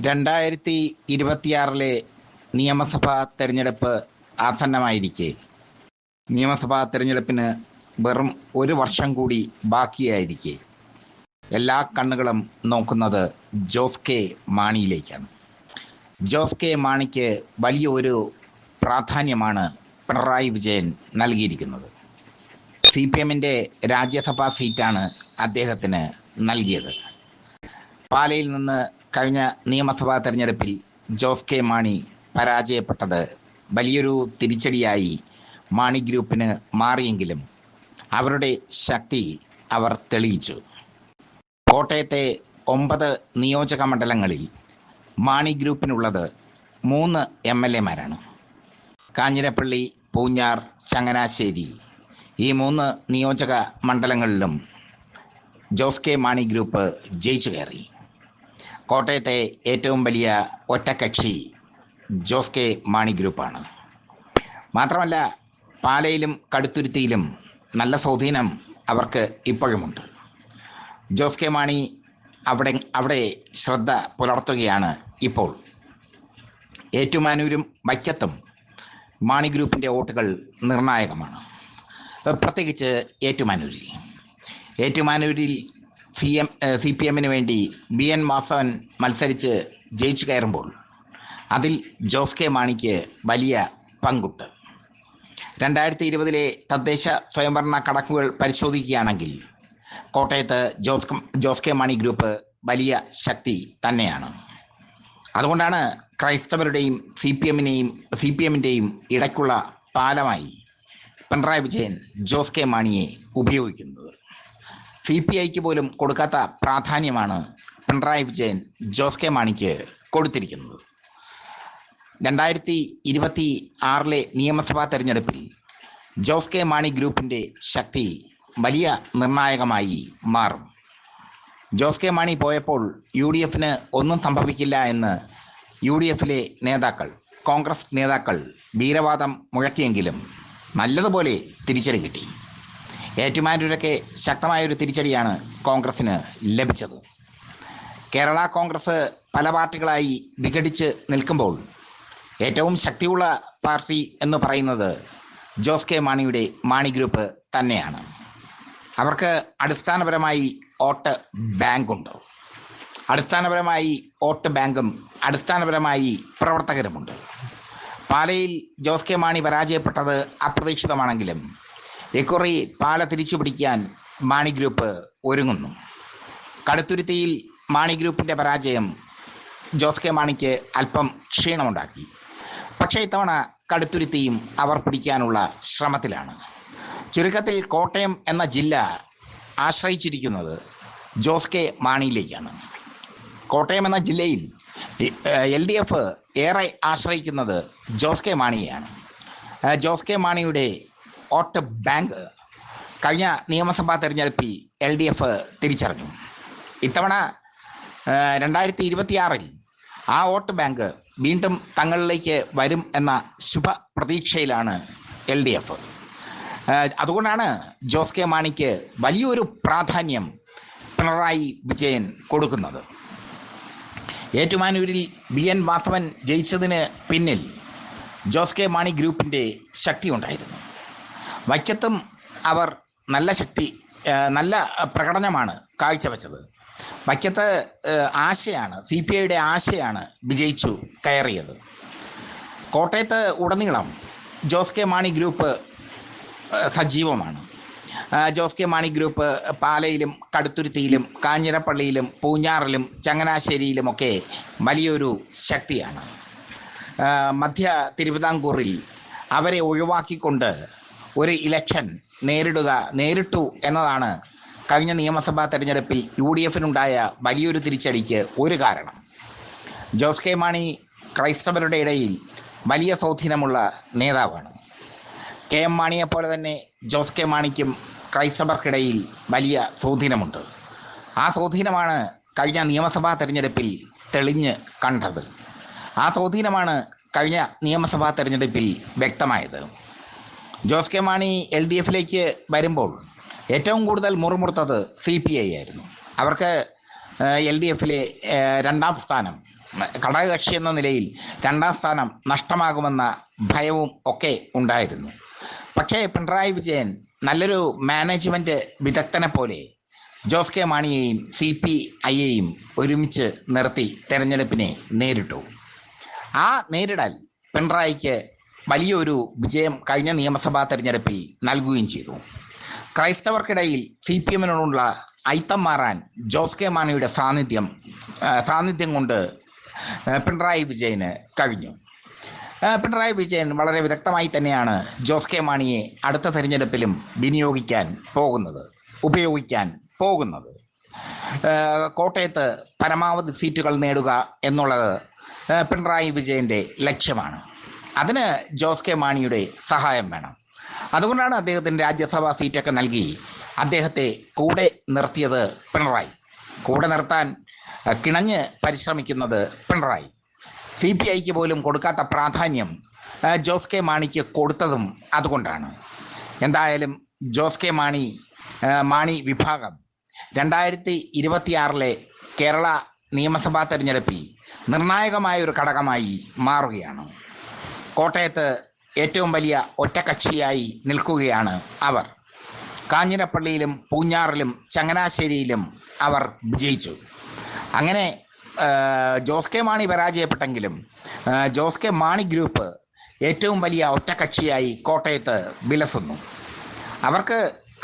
2026 നിയമസഭാ തെരഞ്ഞെടുപ്പ് ആസന്നമായിരിക്കെ നിയമസഭാ തെരഞ്ഞെടുപ്പിന് വെറും ഒരു വർഷം കൂടി ബാക്കിയായിരിക്കെ എല്ലാ കണ്ണുകളും നോക്കുന്നത് ജോസ് കെ മാണിയിലേക്കാണ്. ജോസ് കെ മാണിക്ക് വലിയൊരു പ്രാധാന്യമാണ് പിണറായി വിജയൻ നൽകിയിരിക്കുന്നത്. CPM-ൻ്റെ രാജ്യസഭാ സീറ്റാണ് അദ്ദേഹത്തിന് നൽകിയത്. പാലയിൽ നിന്ന് കഴിഞ്ഞ നിയമസഭാ തെരഞ്ഞെടുപ്പിൽ ജോസ് കെ മാണി പരാജയപ്പെട്ടത് വലിയൊരു തിരിച്ചടിയായി മാണി ഗ്രൂപ്പിന് മാറിയെങ്കിലും അവരുടെ ശക്തി അവർ തെളിയിച്ചു. കോട്ടയത്തെ 9 നിയോജക മണ്ഡലങ്ങളിൽ മാണി ഗ്രൂപ്പിനുള്ളത് 3 MLA-മാരാണ്. കാഞ്ഞിരപ്പള്ളി, പൂഞ്ഞാർ, ചങ്ങനാശ്ശേരി ഈ 3 നിയോജക മണ്ഡലങ്ങളിലും ജോസ് കെ മാണി ഗ്രൂപ്പ് ജയിച്ചു കയറി. കോട്ടയത്തെ ഏറ്റവും വലിയ ഒറ്റക്കക്ഷി ജോസ് കെ മാണി ഗ്രൂപ്പാണ്. മാത്രമല്ല, പാലയിലും കടുത്തുരുത്തിയിലും നല്ല സ്വാധീനം അവർക്ക് ഇപ്പോഴുമുണ്ട്. ജോസ് കെ മാണി അവിടെ ശ്രദ്ധ പുലർത്തുകയാണ് ഇപ്പോൾ. ഏറ്റുമാനൂരും വൈക്കത്തും മാണി ഗ്രൂപ്പിൻ്റെ വോട്ടുകൾ നിർണായകമാണ്. പ്രത്യേകിച്ച് ഏറ്റുമാനൂരിൽ CPM-ന് വേണ്ടി BN വാസവൻ മത്സരിച്ച് ജയിച്ചു കയറുമ്പോൾ അതിൽ ജോസ് കെ മാണിക്ക് വലിയ പങ്കുണ്ട്. 2020 തദ്ദേശ സ്വയംഭരണ കണക്കുകൾ പരിശോധിക്കുകയാണെങ്കിൽ കോട്ടയത്ത് ജോസ് കെ മാണി ഗ്രൂപ്പ് വലിയ ശക്തി തന്നെയാണ്. അതുകൊണ്ടാണ് ക്രൈസ്തവരുടെയും CPM-ൻ്റെയും ഇടയ്ക്കുള്ള പാലമായി പിണറായി വിജയൻ ജോസ് കെ മാണിയെ ഉപയോഗിക്കുന്നത്. CPI-ക്ക് പോലും കൊടുക്കാത്ത പ്രാധാന്യമാണ് പിണറായി വിജയൻ ജോസ് കെ മാണിക്ക് കൊടുത്തിരിക്കുന്നത്. 2026 നിയമസഭാ തെരഞ്ഞെടുപ്പിൽ ജോസ് കെ മാണി ഗ്രൂപ്പിൻ്റെ ശക്തി വലിയ നിർണായകമായി മാറും. ജോസ് കെ മാണി പോയപ്പോൾ UDF-ന് ഒന്നും സംഭവിക്കില്ല എന്ന് UDF-ലെ നേതാക്കൾ, കോൺഗ്രസ് നേതാക്കൾ വീരവാദം മുഴക്കിയെങ്കിലും നല്ലതുപോലെ തിരിച്ചടി കിട്ടി. ഏറ്റുമാനൂരൊക്കെ ശക്തമായൊരു തിരിച്ചടിയാണ് കോൺഗ്രസ്സിന് ലഭിച്ചത്. കേരള കോൺഗ്രസ് പല പാർട്ടികളായി വിഘടിച്ച് നിൽക്കുമ്പോൾ ഏറ്റവും ശക്തിയുള്ള പാർട്ടി എന്ന് പറയുന്നത് ജോസ് കെ മാണിയുടെ മാണി ഗ്രൂപ്പ് തന്നെയാണ്. അവർക്ക് അടിസ്ഥാനപരമായി വോട്ട് ബാങ്കുണ്ട്. അടിസ്ഥാനപരമായി വോട്ട് ബാങ്കും അടിസ്ഥാനപരമായി പ്രവർത്തകരുമുണ്ട്. പാലയിൽ ജോസ് കെ മാണി പരാജയപ്പെട്ടത് അപ്രതീക്ഷിതമാണെങ്കിലും ഇക്കുറി പാല തിരിച്ചു പിടിക്കാൻ മാണി ഗ്രൂപ്പ് ഒരുങ്ങുന്നു. കടുത്തുരുത്തിയിൽ മാണി ഗ്രൂപ്പിൻ്റെ പരാജയം ജോസ് കെ മാണിക്ക് അല്പം ക്ഷീണമുണ്ടാക്കി. പക്ഷേ ഇത്തവണ കടുത്തുരുത്തിയും അവർ പിടിക്കാനുള്ള ശ്രമത്തിലാണ്. ചുരുക്കത്തിൽ കോട്ടയം എന്ന ജില്ല ആശ്രയിച്ചിരിക്കുന്നത് ജോസ് കെ മാണിയിലേക്കാണ്. കോട്ടയം എന്ന ജില്ലയിൽ LDF ഏറെ ആശ്രയിക്കുന്നത് ജോസ് കെ മാണിയെയാണ്. ജോസ് കെ മാണിയുടെ വോട്ട് ബാങ്ക് കഴിഞ്ഞ നിയമസഭാ തെരഞ്ഞെടുപ്പിൽ LDF തിരിച്ചറിഞ്ഞു. ഇത്തവണ 2026 ആ വോട്ട് ബാങ്ക് വീണ്ടും തങ്ങളിലേക്ക് വരും എന്ന ശുഭ പ്രതീക്ഷയിലാണ് LDF. അതുകൊണ്ടാണ് ജോസ് കെ മാണിക്ക് വലിയൊരു പ്രാധാന്യം പിണറായി വിജയൻ കൊടുക്കുന്നത്. ഏറ്റുമാനൂരിൽ BN വാസവൻ ജയിച്ചതിന് പിന്നിൽ ജോസ് കെ മാണി ഗ്രൂപ്പിൻ്റെ ശക്തി ഉണ്ടായിരുന്നു. വൈക്കത്തും അവർ നല്ല പ്രകടനമാണ് കാഴ്ചവെച്ചത്. വൈക്കത്ത് CPI-യുടെ ആശയാണ് വിജയിച്ചു കയറിയത്. കോട്ടയത്ത് ഉടനീളം ജോസ് കെ മാണി ഗ്രൂപ്പ് സജീവമാണ്. ജോസ് കെ മാണി ഗ്രൂപ്പ് പാലയിലും കടുത്തുരുത്തിയിലും കാഞ്ഞിരപ്പള്ളിയിലും പൂഞ്ഞാറിലും ചങ്ങനാശ്ശേരിയിലുമൊക്കെ വലിയൊരു ശക്തിയാണ്. മധ്യ തിരുവിതാംകൂറിൽ അവരെ ഒഴിവാക്കിക്കൊണ്ട് ഒരു ഇലക്ഷൻ നേരിട്ടു എന്നതാണ് കഴിഞ്ഞ നിയമസഭാ തെരഞ്ഞെടുപ്പിൽ UDF-നുണ്ടായ വലിയൊരു തിരിച്ചടിക്ക് ഒരു കാരണം. ജോസ് കെ മാണി ക്രൈസ്തവരുടെ ഇടയിൽ വലിയ സ്വാധീനമുള്ള നേതാവാണ്. KM മാണിയെപ്പോലെ തന്നെ ജോസ് കെ മാണിക്കും ക്രൈസ്തവർക്കിടയിൽ വലിയ സ്വാധീനമുണ്ട്. ആ സ്വാധീനമാണ് കഴിഞ്ഞ നിയമസഭാ തെരഞ്ഞെടുപ്പിൽ തെളിഞ്ഞ് കണ്ടത്. ആ സ്വാധീനമാണ് കഴിഞ്ഞ നിയമസഭാ തെരഞ്ഞെടുപ്പിൽ വ്യക്തമായത്. ജോസ് കെ മാണി LDF-ലേക്ക് വരുമ്പോൾ ഏറ്റവും കൂടുതൽ മുറുമുറുത്തത് CPI ആയിരുന്നു. അവർക്ക് LDF-ലെ 2ാം സ്ഥാനം ഘടകകക്ഷി എന്ന നിലയിൽ രണ്ടാം സ്ഥാനം നഷ്ടമാകുമെന്ന ഭയവും ഒക്കെ ഉണ്ടായിരുന്നു. പക്ഷേ പിണറായി വിജയൻ നല്ലൊരു മാനേജ്മെന്റ് വിദഗ്ധനെ പോലെ ജോസ് കെ മാണിയെയും CPIയെയും ഒരുമിച്ച് നിർത്തി തെരഞ്ഞെടുപ്പിനെ നേരിട്ടു. ആ നേരിടൽ പിണറായിക്ക് വലിയൊരു വിജയം കഴിഞ്ഞ നിയമസഭാ തെരഞ്ഞെടുപ്പിൽ നൽകുകയും ചെയ്തു. ക്രൈസ്തവർക്കിടയിൽ CPMനോടുള്ള ഐത്തം മാറാൻ ജോസ് കെ മാണിയുടെ സാന്നിധ്യം കൊണ്ട് പിണറായി വിജയന് കഴിഞ്ഞു. പിണറായി വിജയൻ വളരെ വിദഗ്ധമായി തന്നെയാണ് ജോസ് കെ മാണിയെ അടുത്ത തെരഞ്ഞെടുപ്പിലും ഉപയോഗിക്കാൻ പോകുന്നത്. കോട്ടയത്ത് പരമാവധി സീറ്റുകൾ നേടുക എന്നുള്ളത് പിണറായി വിജയൻ്റെ ലക്ഷ്യമാണ്. അതിന് ജോസ് കെ മാണിയുടെ സഹായം വേണം. അതുകൊണ്ടാണ് അദ്ദേഹത്തിന് രാജ്യസഭാ സീറ്റൊക്കെ നൽകി അദ്ദേഹത്തെ കൂടെ നിർത്തിയത് പിണറായി. കൂടെ നിർത്താൻ കിണഞ്ഞ് പരിശ്രമിക്കുന്നത് പിണറായി. CPIക്ക് പോലും കൊടുക്കാത്ത പ്രാധാന്യം ജോസ് കെ മാണിക്ക് കൊടുത്തതും അതുകൊണ്ടാണ്. എന്തായാലും ജോസ് കെ മാണി വിഭാഗം 2026 കേരള നിയമസഭാ തെരഞ്ഞെടുപ്പിൽ നിർണായകമായ ഒരു ഘടകമായി മാറുകയാണ്. കോട്ടയത്ത് ഏറ്റവും വലിയ ഒറ്റക്കക്ഷിയായി നിൽക്കുകയാണ് അവർ. കാഞ്ഞിരപ്പള്ളിയിലും പൂഞ്ഞാറിലും ചങ്ങനാശ്ശേരിയിലും അവർ വിജയിച്ചു. അങ്ങനെ ജോസ് കെ മാണി പരാജയപ്പെട്ടെങ്കിലും ജോസ് കെ മാണി ഗ്രൂപ്പ് ഏറ്റവും വലിയ ഒറ്റക്കക്ഷിയായി കോട്ടയത്ത് വിലസുന്നു. അവർക്ക്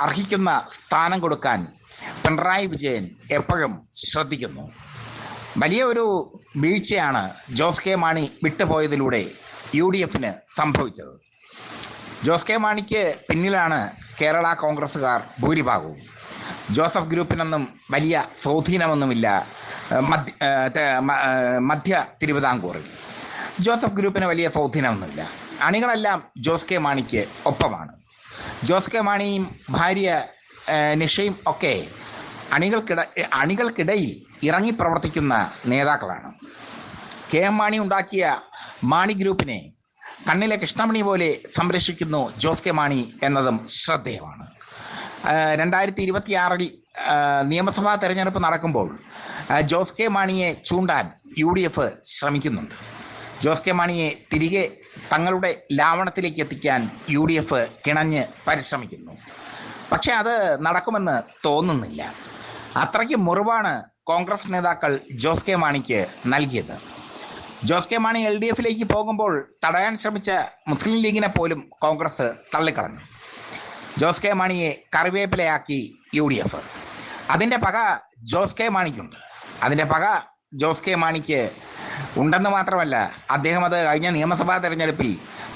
അർഹിക്കുന്ന സ്ഥാനം കൊടുക്കാൻ പിണറായി വിജയൻ എപ്പോഴും ശ്രദ്ധിക്കുന്നു. വലിയ ഒരു വീഴ്ചയാണ് ജോസ് കെ മാണി വിട്ടുപോയതിലൂടെ UDFന് സംഭവിച്ചത്. ജോസ് കെ മാണിക്ക് പിന്നിലാണ് കേരള കോൺഗ്രസ്സുകാർ ഭൂരിഭാഗവും. ജോസഫ് ഗ്രൂപ്പിനൊന്നും വലിയ സ്വാധീനമൊന്നുമില്ല മധ്യ തിരുവിതാംകൂറിൽ. ജോസഫ് ഗ്രൂപ്പിന് വലിയ സ്വാധീനമൊന്നുമില്ല. അണികളെല്ലാം ജോസ് കെ മാണിക്ക് ഒപ്പമാണ്. ജോസ് കെ മാണിയും ഭാര്യ നിഷയും ഒക്കെ അണികൾക്കിടയിൽ ഇറങ്ങി പ്രവർത്തിക്കുന്ന നേതാക്കളാണ്. KM മാണി ഉണ്ടാക്കിയ മാണി ഗ്രൂപ്പിനെ കണ്ണിലെ കൃഷ്ണമണി പോലെ സംരക്ഷിക്കുന്നു ജോസ് കെ മാണി എന്നതും ശ്രദ്ധേയമാണ്. 2026 നിയമസഭാ തെരഞ്ഞെടുപ്പ് നടക്കുമ്പോൾ ജോസ് കെ മാണിയെ ചൂണ്ടാൻ UDF ശ്രമിക്കുന്നുണ്ട്. ജോസ് കെ മാണിയെ തിരികെ തങ്ങളുടെ ലാവണത്തിലേക്ക് എത്തിക്കാൻ UDF കിണഞ്ഞ് പരിശ്രമിക്കുന്നു. പക്ഷെ അത് നടക്കുമെന്ന് തോന്നുന്നില്ല. അത്രയ്ക്ക് മുറിവാണ് കോൺഗ്രസ് നേതാക്കൾ ജോസ് കെ മാണിക്ക് നൽകിയത്. ജോസ് കെ മാണി LDFിലേക്ക് പോകുമ്പോൾ തടയാൻ ശ്രമിച്ച മുസ്ലിം ലീഗിനെ പോലും കോൺഗ്രസ് തള്ളിക്കളഞ്ഞു. ജോസ് കെ മാണിയെ കറിവേപ്പിലയാക്കി UDF. അതിൻ്റെ പക ജോസ് കെ മാണിക്കുണ്ട്. അതിൻ്റെ പക ജോസ് കെ മാണിക്ക് ഉണ്ടെന്ന് മാത്രമല്ല, അദ്ദേഹം അത് കഴിഞ്ഞ നിയമസഭാ തെരഞ്ഞെടുപ്പിൽ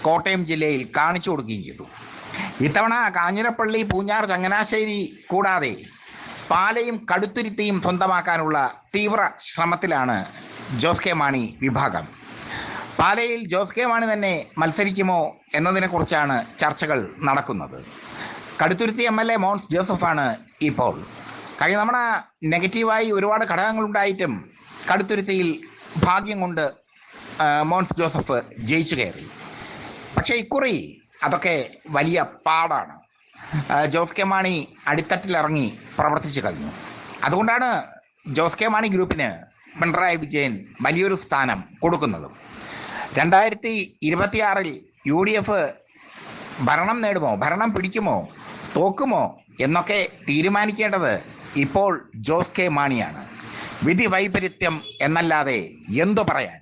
കോട്ടയം ജില്ലയിൽ കാണിച്ചു കൊടുക്കുകയും ചെയ്തു. ഇത്തവണ കാഞ്ഞിരപ്പള്ളി, പൂഞ്ഞാർ, ചങ്ങനാശ്ശേരി കൂടാതെ പാലയും കടുത്തുരുത്തിയും സ്വന്തമാക്കാനുള്ള തീവ്ര ശ്രമത്തിലാണ് ജോസ് കെ മാണി വിഭാഗം. പാലയിൽ ജോസ് കെ മാണി തന്നെ മത്സരിക്കുമോ എന്നതിനെക്കുറിച്ചാണ് ചർച്ചകൾ നടക്കുന്നത്. കടുത്തുരുത്തി MLA മോൻസ് ജോസഫാണ് ഇപ്പോൾ. കഴിഞ്ഞ തവണ നെഗറ്റീവായി ഒരുപാട് ഘടകങ്ങളുണ്ടായിട്ടും കടുത്തുരുത്തിയിൽ ഭാഗ്യം കൊണ്ട് മോൻസ് ജോസഫ് ജയിച്ചു കയറി. പക്ഷേ ഇക്കുറി അതൊക്കെ വലിയ പാടാണ്. ജോസ് കെ മാണി അടിത്തട്ടിലിറങ്ങി പ്രവർത്തിച്ചു കഴിഞ്ഞു. അതുകൊണ്ടാണ് ജോസ് കെ മാണി ഗ്രൂപ്പിന് പിണറായി വിജയൻ വലിയൊരു സ്ഥാനം കൊടുക്കുന്നതും. 2026 UDF ഭരണം നേടുമോ, ഭരണം പിടിക്കുമോ, തോക്കുമോ എന്നൊക്കെ തീരുമാനിക്കേണ്ടത് ഇപ്പോൾ ജോസ് കെ മാണിയാണ്. വിധി വൈപരീത്യം എന്നല്ലാതെ എന്തു പറയാൻ.